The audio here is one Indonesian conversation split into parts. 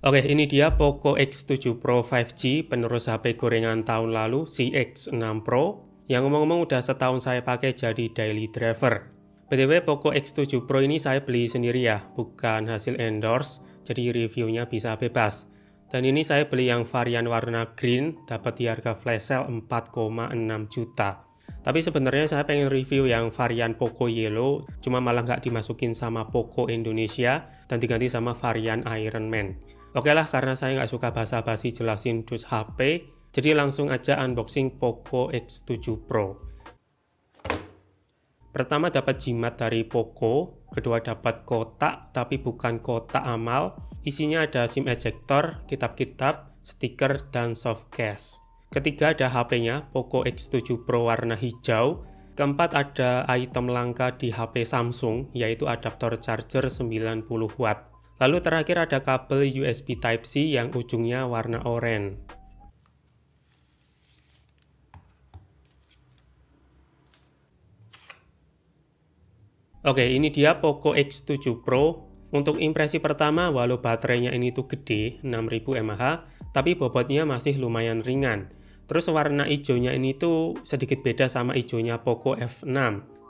Oke, ini dia Poco X7 Pro 5G, penerus HP gorengan tahun lalu, si X6 Pro. Yang ngomong-ngomong udah setahun saya pakai jadi daily driver. BTW, Poco X7 Pro ini saya beli sendiri ya, bukan hasil endorse, jadi reviewnya bisa bebas. Dan ini saya beli yang varian warna green, dapat di harga flash sale 4,6 juta. Tapi sebenarnya saya pengen review yang varian Poco Yellow, cuma malah nggak dimasukin sama Poco Indonesia, dan diganti sama varian Iron Man. Oke lah, karena saya nggak suka basa-basi jelasin dus HP, jadi langsung aja unboxing Poco X7 Pro. Pertama dapat jimat dari Poco, kedua dapat kotak, tapi bukan kotak amal. Isinya ada SIM ejector, kitab-kitab, stiker, dan soft case. Ketiga ada HP-nya, Poco X7 Pro warna hijau. Keempat ada item langka di HP Samsung, yaitu adaptor charger 90 watt. Lalu terakhir ada kabel USB Type-C yang ujungnya warna oranye. Oke, ini dia Poco X7 Pro. Untuk impresi pertama, walau baterainya ini tuh gede, 6000 mAh, tapi bobotnya masih lumayan ringan. Terus warna hijaunya ini tuh sedikit beda sama hijaunya Poco F6.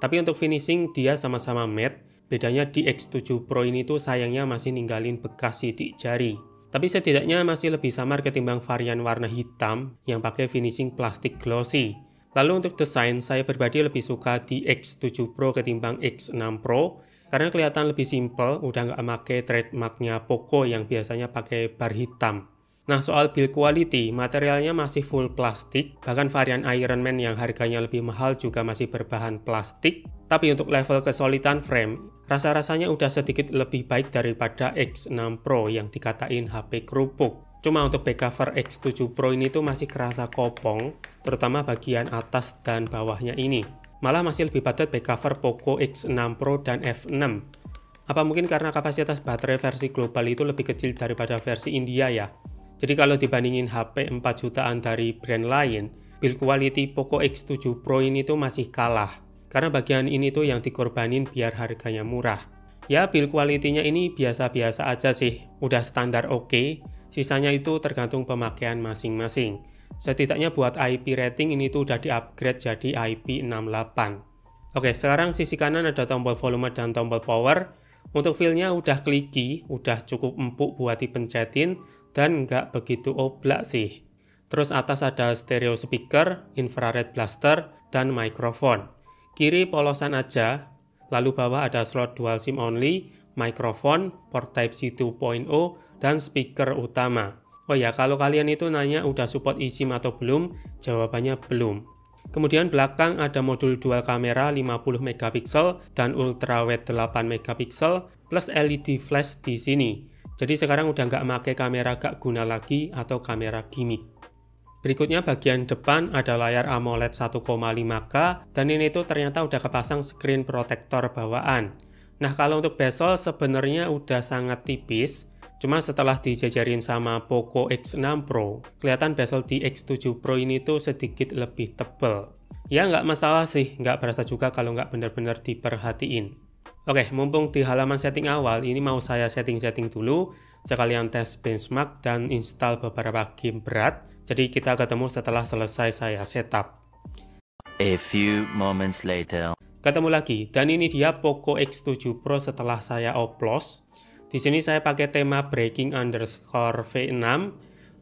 Tapi untuk finishing dia sama-sama matte. Bedanya di X7 Pro ini tuh sayangnya masih ninggalin bekas sidik jari. Tapi setidaknya masih lebih samar ketimbang varian warna hitam yang pakai finishing plastik glossy. Lalu untuk desain, saya pribadi lebih suka di X7 Pro ketimbang X6 Pro karena kelihatan lebih simple, udah nggak pakai trademarknya Poco yang biasanya pakai bar hitam. Nah, soal build quality, materialnya masih full plastik, bahkan varian Iron Man yang harganya lebih mahal juga masih berbahan plastik. Tapi untuk level kesolidan frame, rasa-rasanya udah sedikit lebih baik daripada X6 Pro yang dikatain HP kerupuk. Cuma untuk back cover X7 Pro ini tuh masih kerasa kopong, terutama bagian atas dan bawahnya ini. Malah masih lebih padat back cover Poco X6 Pro dan F6. Apa mungkin karena kapasitas baterai versi global itu lebih kecil daripada versi India ya? Jadi kalau dibandingin HP 4 jutaan dari brand lain, build quality Poco X7 Pro ini tuh masih kalah. Karena bagian ini tuh yang dikorbanin biar harganya murah. Ya, build quality-nya ini biasa-biasa aja sih, udah standar oke. Sisanya itu tergantung pemakaian masing-masing. Setidaknya buat IP rating ini tuh udah di-upgrade jadi IP68. Oke, sekarang sisi kanan ada tombol volume dan tombol power. Untuk feel-nya udah clicky, udah cukup empuk buat dipencetin, dan nggak begitu oblak sih. Terus atas ada stereo speaker, infrared blaster, dan mikrofon. Kiri polosan aja, lalu bawah ada slot dual SIM only, mikrofon, port Type-C 2.0, dan speaker utama. Oh ya, kalau kalian itu nanya udah support eSIM atau belum, jawabannya belum. Kemudian belakang ada modul dual kamera 50 megapiksel dan ultrawide 8 megapiksel plus LED flash di sini. Jadi sekarang udah nggak pakai kamera gak guna lagi atau kamera gimmick. Berikutnya bagian depan ada layar AMOLED 1,5K dan ini tuh ternyata udah kepasang screen protector bawaan. Nah, kalau untuk bezel sebenarnya udah sangat tipis, cuma setelah dijajarin sama Poco X6 Pro, kelihatan bezel di X7 Pro ini tuh sedikit lebih tebal. Ya nggak masalah sih, nggak berasa juga kalau nggak benar-benar diperhatiin. Oke, mumpung di halaman setting awal, ini mau saya setting-setting dulu, sekalian tes benchmark dan install beberapa game berat. Jadi kita ketemu setelah selesai saya setup. A few moments later. Ketemu lagi, dan ini dia Poco X7 Pro setelah saya oplos. Di sini saya pakai tema breaking_v6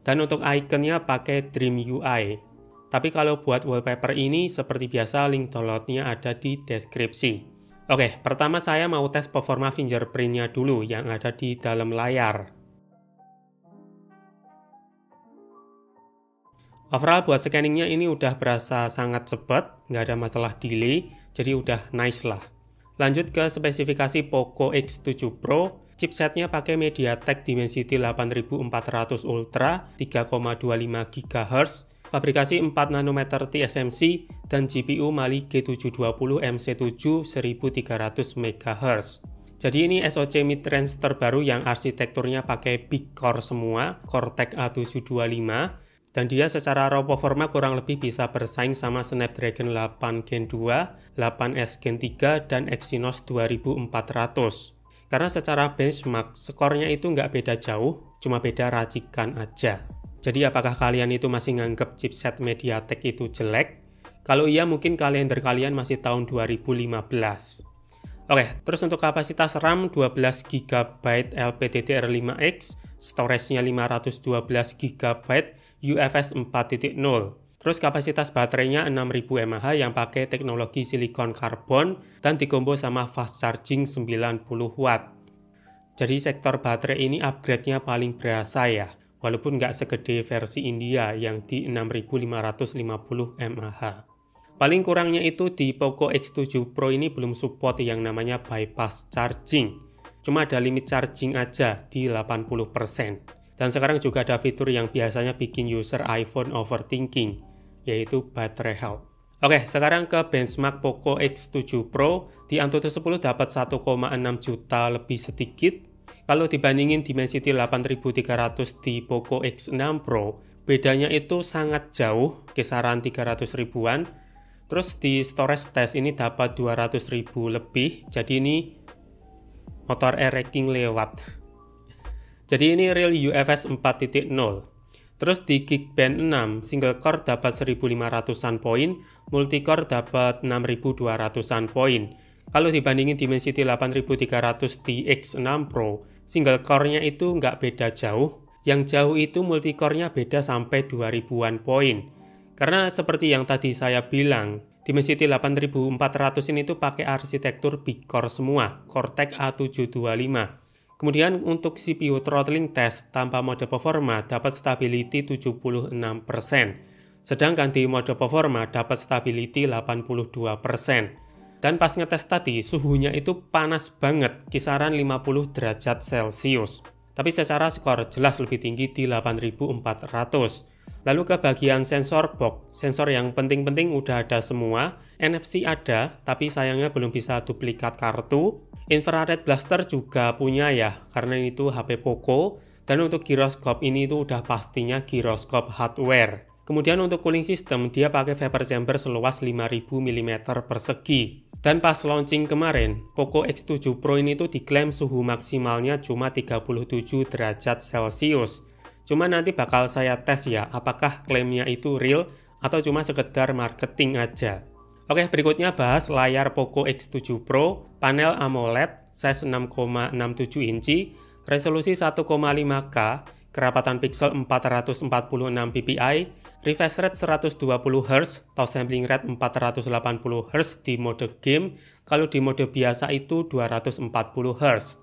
dan untuk ikonnya pakai Dream UI. Tapi kalau buat wallpaper ini seperti biasa link downloadnya ada di deskripsi. Oke, pertama saya mau tes performa fingerprintnya dulu yang ada di dalam layar. Overall buat scanningnya ini udah berasa sangat cepat, nggak ada masalah delay, jadi udah nice lah. Lanjut ke spesifikasi Poco X7 Pro, chipsetnya pakai MediaTek Dimensity 8400 Ultra 3,25 GHz, fabrikasi 4 nanometer TSMC, dan GPU Mali G720 MC7 1300 MHz. Jadi ini SoC mid-range terbaru yang arsitekturnya pakai big core semua, Cortex A725, dan dia secara raw performa kurang lebih bisa bersaing sama Snapdragon 8 Gen 2, 8S Gen 3, dan Exynos 2400. Karena secara benchmark, skornya itu nggak beda jauh, cuma beda racikan aja. Jadi apakah kalian itu masih nganggep chipset MediaTek itu jelek? Kalau iya mungkin kalender kalian masih tahun 2015. Oke, terus untuk kapasitas RAM 12GB LPDDR5X, storage-nya 512 GB UFS 4.0. Terus kapasitas baterainya 6000 mAh yang pakai teknologi silikon karbon dan dikombo sama fast charging 90 Watt. Jadi sektor baterai ini upgrade-nya paling berasa ya, walaupun nggak segede versi India yang di 6550 mAh. Paling kurangnya itu di Poco X7 Pro ini belum support yang namanya bypass charging. Cuma ada limit charging aja di 80%. Dan sekarang juga ada fitur yang biasanya bikin user iPhone overthinking, yaitu battery health. Oke, sekarang ke benchmark Poco X7 Pro. Di Antutu 10 dapat 1,6 juta lebih sedikit. Kalau dibandingin Dimensity 8300 di Poco X6 Pro, bedanya itu sangat jauh, kisaran 300 ribuan. Terus di storage test ini dapat 200.000 lebih, jadi ini motor e-racking lewat. Jadi ini real UFS 4.0. Terus di Geekbench 6, single core dapat 1500-an poin, multicore dapat 6200-an poin. Kalau dibandingin Dimensity 8300 di X6 Pro, single core-nya itu nggak beda jauh, yang jauh itu multicore-nya beda sampai 2000-an poin. Karena seperti yang tadi saya bilang, Dimensity 8400 ini tuh pakai arsitektur big core semua, Cortex A725. Kemudian untuk CPU throttling test tanpa mode performa dapat stability 76%. Sedangkan di mode performa dapat stability 82%. Dan pas ngetes tadi, suhunya itu panas banget, kisaran 50 derajat Celcius. Tapi secara skor jelas lebih tinggi di 8400. Lalu ke bagian sensor box, sensor yang penting-penting udah ada semua, NFC ada, tapi sayangnya belum bisa duplikat kartu. Infrared blaster juga punya ya, karena ini tuh HP Poco, dan untuk gyroscope ini tuh udah pastinya gyroscope hardware. Kemudian untuk cooling system, dia pakai vapor chamber seluas 5000 mm persegi. Dan pas launching kemarin, Poco X7 Pro ini tuh diklaim suhu maksimalnya cuma 37 derajat Celcius. Cuma nanti bakal saya tes ya, apakah klaimnya itu real atau cuma sekedar marketing aja. Oke, berikutnya bahas layar Poco X7 Pro, panel AMOLED, size 6,67 inci, resolusi 1,5K, kerapatan pixel 446 ppi, refresh rate 120 Hz, touch sampling rate 480 Hz di mode game, kalau di mode biasa itu 240 Hz.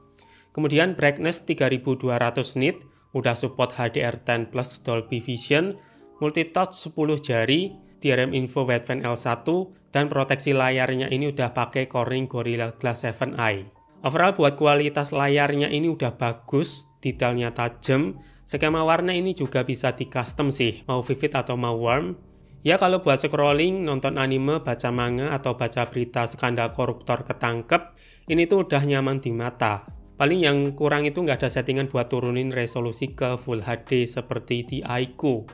Kemudian brightness 3200 nit, udah support HDR10 plus Dolby Vision, multitouch 10 jari, DRM Info Wideband L1, dan proteksi layarnya ini udah pakai Corning Gorilla Glass 7i. Overall buat kualitas layarnya ini udah bagus, detailnya tajam, skema warna ini juga bisa di custom sih, mau vivid atau mau warm. Ya kalau buat scrolling, nonton anime, baca manga, atau baca berita skandal koruptor ketangkep, ini tuh udah nyaman di mata. Paling yang kurang itu nggak ada settingan buat turunin resolusi ke Full HD seperti di iQOO.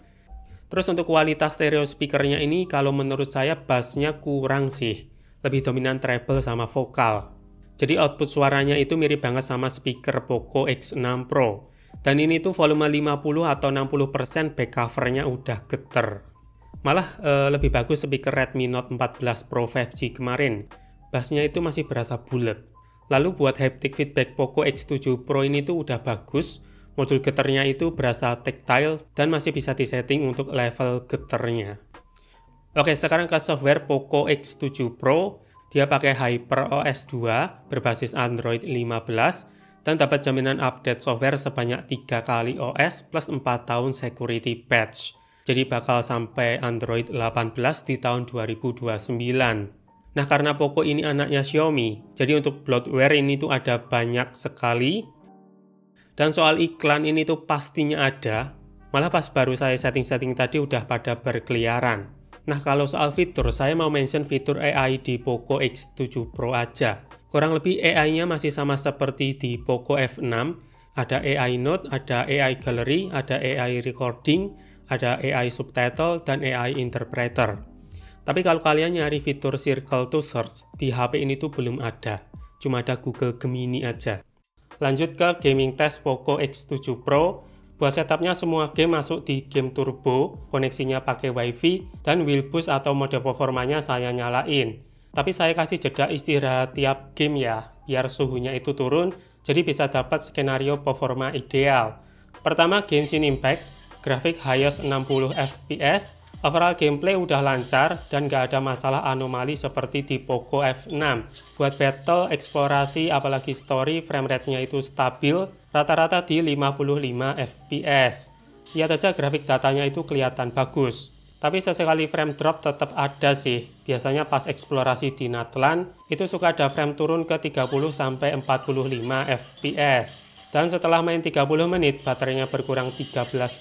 Terus untuk kualitas stereo speakernya ini kalau menurut saya bassnya kurang sih. Lebih dominan treble sama vokal. Jadi output suaranya itu mirip banget sama speaker Poco X6 Pro. Dan ini tuh volume 50 atau 60% back covernya udah geter. Malah lebih bagus speaker Redmi Note 14 Pro 5G kemarin. Bassnya itu masih berasa bulat. Lalu buat haptic feedback Poco X7 Pro ini tuh udah bagus, modul getarnya itu berasa tactile dan masih bisa disetting untuk level getarnya. Oke, sekarang ke software Poco X7 Pro, dia pakai HyperOS 2 berbasis Android 15 dan dapat jaminan update software sebanyak 3 kali OS plus 4 tahun security patch. Jadi bakal sampai Android 18 di tahun 2029. Nah karena Poco ini anaknya Xiaomi, jadi untuk bloatware ini tuh ada banyak sekali. Dan soal iklan ini tuh pastinya ada, malah pas baru saya setting-setting tadi udah pada berkeliaran. Nah kalau soal fitur, saya mau mention fitur AI di Poco X7 Pro aja. Kurang lebih AI-nya masih sama seperti di Poco F6, ada AI Note, ada AI Gallery, ada AI Recording, ada AI Subtitle, dan AI Interpreter. Tapi kalau kalian nyari fitur Circle to Search, di HP ini tuh belum ada. Cuma ada Google Gemini aja. Lanjut ke gaming test Poco X7 Pro. Buat setupnya semua game masuk di game turbo, koneksinya pakai wifi, dan wheel boost atau mode performanya saya nyalain. Tapi saya kasih jeda istirahat tiap game ya, biar suhunya itu turun, jadi bisa dapat skenario performa ideal. Pertama Genshin Impact, grafik highest 60 fps, overall gameplay udah lancar dan gak ada masalah anomali seperti di Poco F6. Buat battle, eksplorasi, apalagi story, framerate-nya itu stabil, rata-rata di 55 fps. Lihat aja grafik datanya itu kelihatan bagus. Tapi sesekali frame drop tetap ada sih. Biasanya pas eksplorasi di Natlan, itu suka ada frame turun ke 30-45 fps. Dan setelah main 30 menit, baterainya berkurang 13%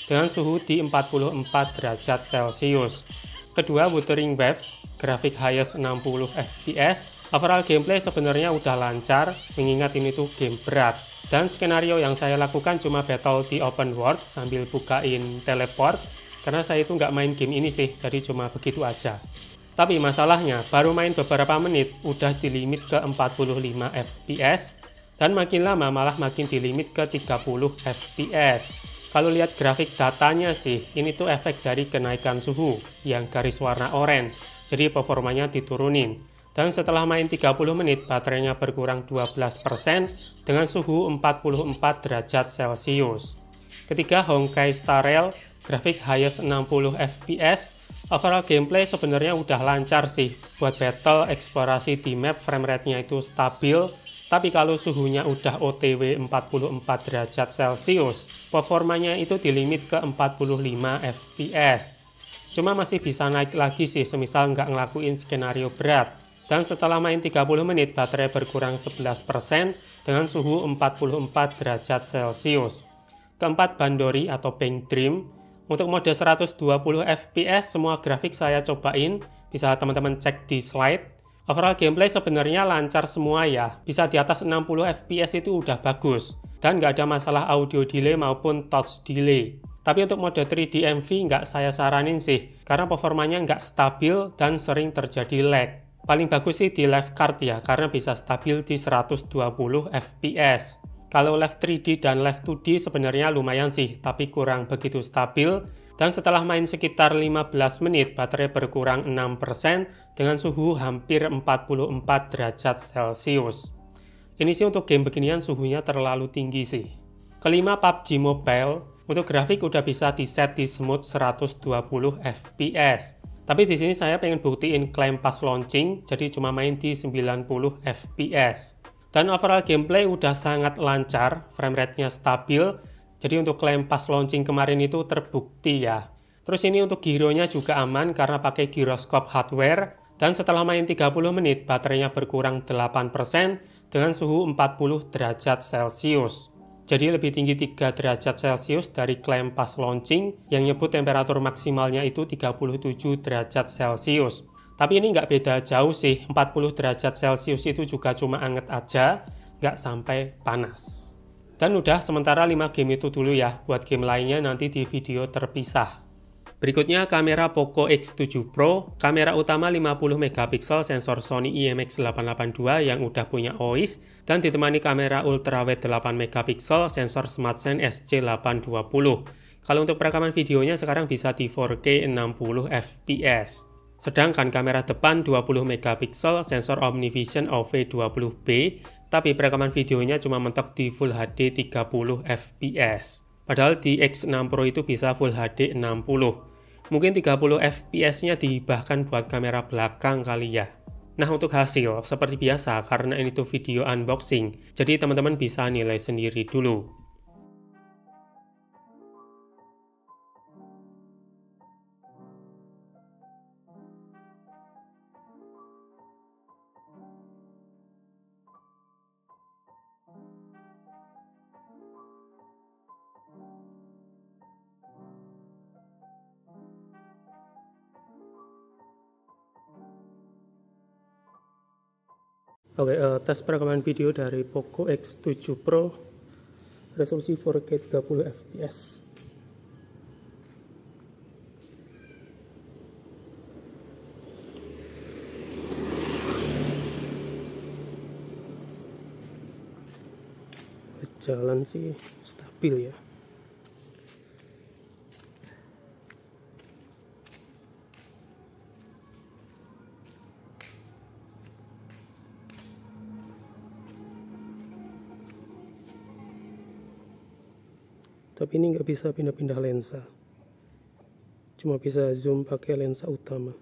dengan suhu di 44 derajat Celcius. Kedua, Wuthering Waves, grafik highest 60 fps. Overall gameplay sebenarnya udah lancar, mengingat ini tuh game berat. Dan skenario yang saya lakukan cuma battle di open world sambil bukain teleport, karena saya itu nggak main game ini sih, jadi cuma begitu aja. Tapi masalahnya, baru main beberapa menit, udah di limit ke 45 fps, dan makin lama malah makin di limit ke 30 fps. Kalau lihat grafik datanya sih, ini tuh efek dari kenaikan suhu yang garis warna oranye, jadi performanya diturunin. Dan setelah main 30 menit, baterainya berkurang 12% dengan suhu 44 derajat Celcius. Ketiga, Honkai Star Rail, grafik highest 60 fps. Overall gameplay sebenarnya udah lancar sih. Buat battle, eksplorasi di map, framerate-nya itu stabil. Tapi kalau suhunya udah OTW 44 derajat Celcius, performanya itu di limit ke 45 fps. Cuma masih bisa naik lagi sih, semisal nggak ngelakuin skenario berat. Dan setelah main 30 menit, baterai berkurang 11% dengan suhu 44 derajat Celcius. Keempat, Bandori atau Bank Dream. Untuk mode 120 fps, semua grafik saya cobain, bisa teman-teman cek di slide. Overall gameplay sebenarnya lancar semua ya, bisa di atas 60 fps itu udah bagus, dan nggak ada masalah audio delay maupun touch delay. Tapi untuk mode 3D MV nggak saya saranin sih, karena performanya nggak stabil dan sering terjadi lag. Paling bagus sih di Live Card ya, karena bisa stabil di 120 fps. Kalau Live 3D dan Live 2D sebenarnya lumayan sih, tapi kurang begitu stabil. Dan setelah main sekitar 15 menit, baterai berkurang 6% dengan suhu hampir 44 derajat Celcius. Ini sih untuk game beginian suhunya terlalu tinggi sih. Kelima, PUBG Mobile. Untuk grafik udah bisa di-set di smooth 120 fps. Tapi di sini saya pengen buktiin klaim pas launching, jadi cuma main di 90 fps. Dan overall gameplay udah sangat lancar, framerate-nya stabil. Jadi untuk klaim pas launching kemarin itu terbukti ya. Terus ini untuk gironya juga aman karena pakai gyroscope hardware. Dan setelah main 30 menit, baterainya berkurang 8% dengan suhu 40 derajat Celcius. Jadi lebih tinggi 3 derajat Celcius dari klaim pas launching yang nyebut temperatur maksimalnya itu 37 derajat Celcius. Tapi ini nggak beda jauh sih, 40 derajat Celcius itu juga cuma anget aja, nggak sampai panas. Dan udah, sementara 5 game itu dulu ya, buat game lainnya nanti di video terpisah. Berikutnya kamera Poco X7 Pro, kamera utama 50 megapiksel, sensor Sony IMX882 yang udah punya OIS, dan ditemani kamera ultrawide 8 megapiksel, sensor SmartSense SC820. Kalau untuk perekaman videonya sekarang bisa di 4K 60 fps. Sedangkan kamera depan 20 megapiksel, sensor OmniVision OV20B, tapi perekaman videonya cuma mentok di Full HD 30 fps. Padahal di X6 Pro itu bisa Full HD 60. Mungkin 30 fps-nya dihibahkan buat kamera belakang kali ya. Nah untuk hasil, seperti biasa karena ini tuh video unboxing, jadi teman-teman bisa nilai sendiri dulu. Oke, tes perekaman video dari Poco X7 Pro, resolusi 4K 30 fps. Jalan sih stabil ya. tapi ini nggak bisa pindah-pindah lensa, cuma bisa zoom pakai lensa utama.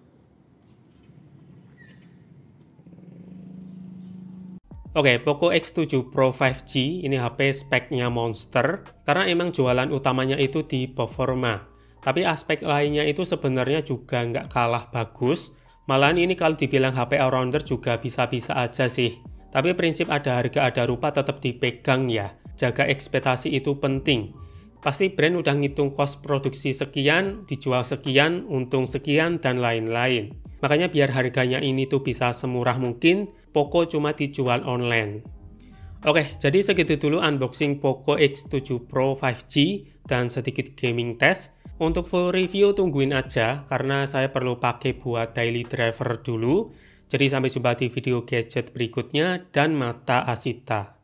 Oke, Poco X7 Pro 5G ini HP speknya monster karena emang jualan utamanya itu di performa. Tapi aspek lainnya itu sebenarnya juga nggak kalah bagus. Malahan ini kalau dibilang HP all-rounder juga bisa-bisa aja sih. Tapi prinsip ada harga ada rupa tetap dipegang ya. Jaga ekspektasi itu penting. Pasti brand udah ngitung kos produksi sekian, dijual sekian, untung sekian, dan lain-lain. Makanya biar harganya ini tuh bisa semurah mungkin, Poco cuma dijual online. Oke, jadi segitu dulu unboxing Poco X7 Pro 5G dan sedikit gaming test. Untuk full review tungguin aja, karena saya perlu pakai buat daily driver dulu. Jadi sampai jumpa di video gadget berikutnya, dan mata Asita.